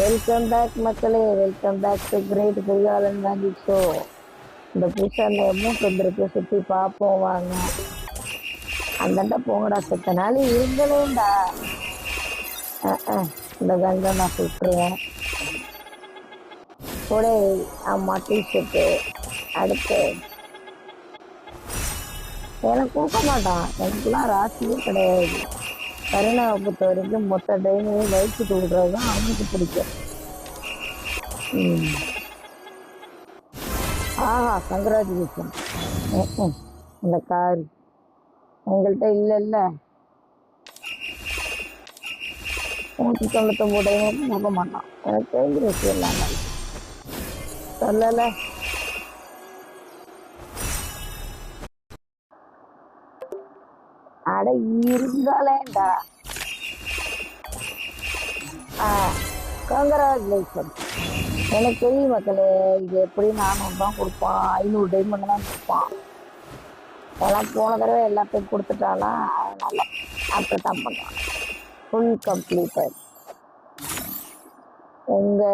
Welcome back மக்களே, welcome back to great Kirikalan magic show. இந்த புதுசா அந்த அமௌண்ட் வந்திருக்கு, சுற்றி பார்ப்போம் வாங்க. அந்தாண்ட போங்கடா, செத்த நாள் இருந்தலேண்டா. இந்த கங்கை நான் சுட்டுருவேன் கூட. ஆமா, டிஷர்ட்டு அடுத்து எனக்கு கொடுக்க மாட்டான். எனக்குலாம் ராசியே கிடையாது. கருணாவை பொறுத்த வரைக்கும் மொத்த டைமையும் வயிற்றுட்டு விடுறது தான் அவனுக்கு பிடிக்கும். ஆஹா, கங்க்ராச்சுலேஷன். இந்த கார் உங்கள்கிட்ட இல்லைல்ல. 199 டைமும் நம்ப மாட்டான். எனக்கு தெரிஞ்ச விஷயம் இல்லாம சொல்லலை. அட இருந்தாலேண்டா. கங்க்ராச்சுலேஷன். எனக்கு தெரியும் மக்களே, இது எப்படி 400 தான் கொடுப்பான், 500 டைமண்ட் தான் கொடுப்பான். எனக்கு போன தடவை எல்லாத்தையும் கொடுத்துட்டானா, அதனால அப்படித்தான் பண்ணுவான். Full completed. எங்க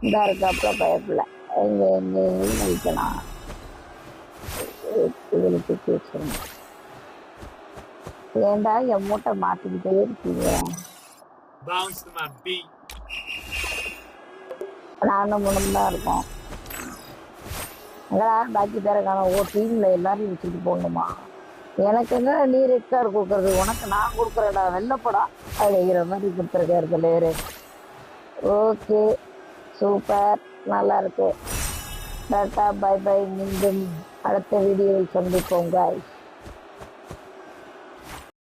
இந்த இருக்காப்புல பயப்பில்ல. எங்க எங்க வைக்கலாம் இவளுக்கு பேசணும். ஏண்டா என் மூட்டை மாட்டிக்கிட்டே இருக்கீங்க. நானும் முன்னும் தான் இருக்கோம். அங்கெல்லாம் பாக்கி பேர காணும். ஓ, டீம்ல எல்லாரையும் வச்சுட்டு போடணுமா? எனக்கு என்ன நீ ரெட் கார்டு கொடுக்கறது, உனக்கு நான் கொடுக்குறேடா, வெள்ளப்படா அப்படிங்கிற மாதிரி கொடுத்துருக்காரு தலைவர். ஓகே, சூப்பர், நல்லா இருக்கு. Tata, bye bye. மீண்டும் அடுத்த வீடியோவில் சந்திப்போம் guys.